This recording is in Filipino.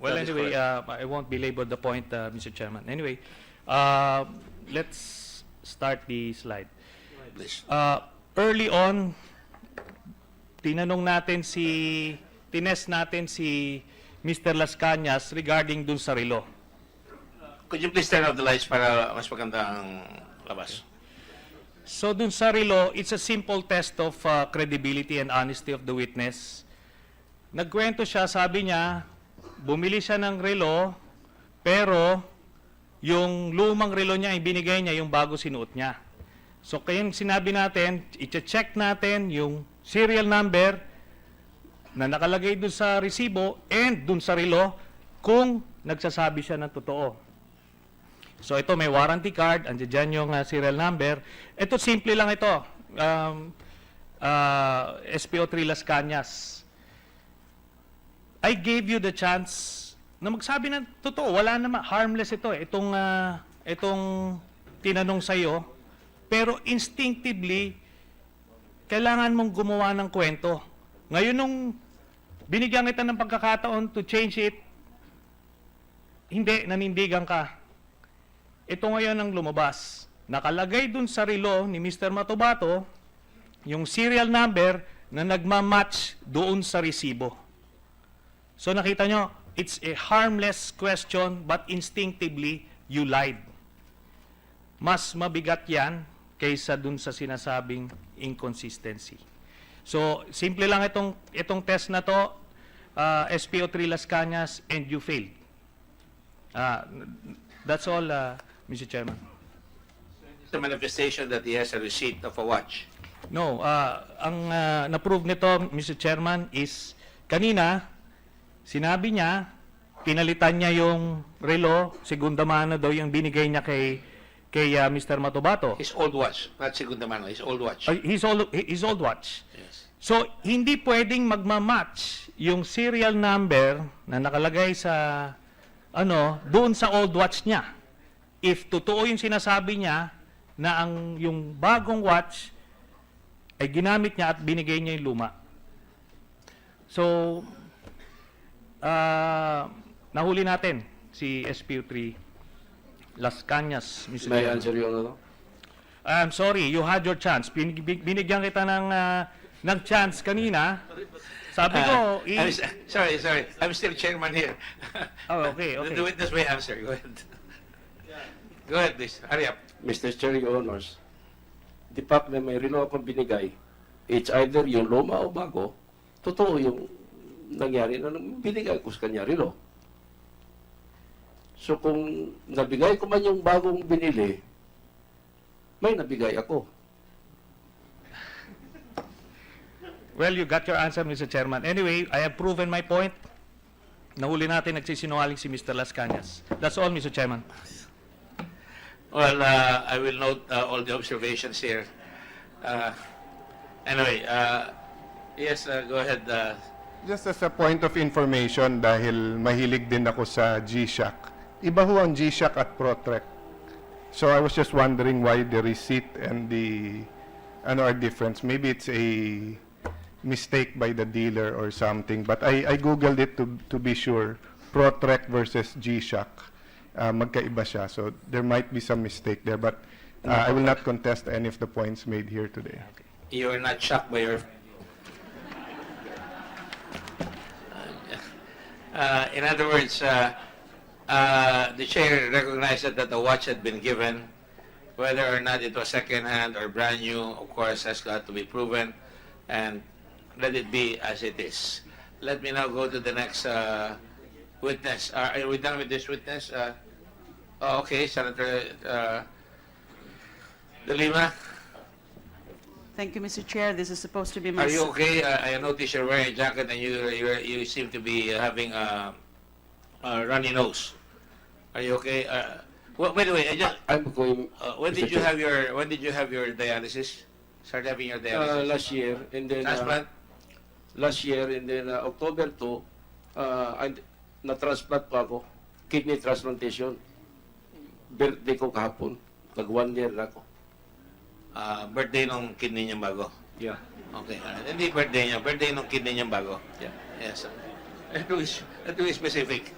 Well, That is anyway, correct. I won't belabor the point, Mr. Chairman. Anyway, let's start the slide. Please. Early on, tinest natin si Mr. Las Cañas regarding dun sa relo. Could you please turn off the lights para mas maganda ang labas? So dun sa relo, it's a simple test of credibility and honesty of the witness. Nagkwento siya, sabi niya, bumili siya ng relo, pero yung lumang relo niya, ibinigay niya yung bago sinuot niya. So kaya sinabi natin, i-check natin yung serial number na nakalagay dun sa resibo and dun sa relo kung nagsasabi siya ng totoo. So ito may warranty card, andyan dyan yung serial number. Ito simple lang ito. SPO3 Las Cañas. I gave you the chance na magsabi ng totoo. Wala naman, harmless ito. Itong tinanong sa'yo. Pero instinctively, kailangan mong gumawa ng kwento. Ngayon nung binigyan kita ng pagkakataon to change it, hindi, nanindigan ka. Ito ngayon ang lumabas. Nakalagay dun sa relo ni Mr. Matobato yung serial number na nagmamatch doon sa resibo. So nakita nyo, it's a harmless question but instinctively you lied. Mas mabigat yan kaysa dun sa sinasabing inconsistency. So simple lang itong test na to, SPO3 Las Cañas, and you failed. That's all, Mr. Chairman. The manifestation that he has a receipt of a watch. No, ang na-prove nito, Mr. Chairman, is kanina, sinabi niya, pinalitan niya yung relo, segunda mano daw yung binigay niya kay Mr. Matobato. His old watch, not segunda mano, his old watch. His old watch. Yes. So, hindi pwedeng magmamatch yung serial number na nakalagay sa doon sa old watch niya. If totoo yung sinasabi niya na yung bagong watch ay ginamit niya at binigay niya yung luma. So, nahuli natin si SPO3 Las Cañas, Mr. May I Chairman. answer yung ano? I'm sorry, you had your chance. Binigyan kita ng chance kanina. Sabi ko, Sorry. I'm still chairman here. Oh, okay. The witness may answer. Go ahead. Go ahead, please. Hurry up. Mr. Chair, Your Honors, the fact na may relo akong binigay, it's either yung luma o bago, totoo yung nangyari na binigay ko sa kanya relo. So kung nabigay ko man yung bagong binili, may nabigay ako. well, you got your answer, Mr. Chairman. Anyway, I have proven my point. Nahuli natin nagsisinungaling si Mr. Las Cañas. That's all, Mr. Chairman. Well, I will note all the observations here. Anyway, yes, go ahead. Just as a point of information, dahil mahilig din ako sa G-Shock. Iba ho ang G-Shock at Protrek. So I was just wondering why the receipt and the are different. Maybe it's a mistake by the dealer or something. But I googled it to be sure. Protrek versus G-Shock. Magkaiba siya. So there might be some mistake there. But I will not contest any of the points made here today. You are not shocked by your... in other words, the chair recognized that the watch had been given. Whether or not it was second-hand or brand new, of course, has got to be proven. And let it be as it is. Let me now go to the next witness. Are we done with this witness? Okay, Senator De Lima. Thank you, Mr. Chair. This is supposed to be my... Are you okay? I notice you're wearing a jacket and you seem to be having a runny nose. Are you okay? Well, by the way, I'm going... when did Mr. you Chair. have your dialysis? Start having your dialysis? Last year, and then... Transplant? last year, and then October 2, na-transplant pa ako. Kidney transplantation. Birthday ko kahapon. Nag 1 year na ako. Birthday nung kidney niya bago. Yeah. Okay. Hindi birthday niya. Birthday nung kidney niya bago. Yeah. Yes. To be specific.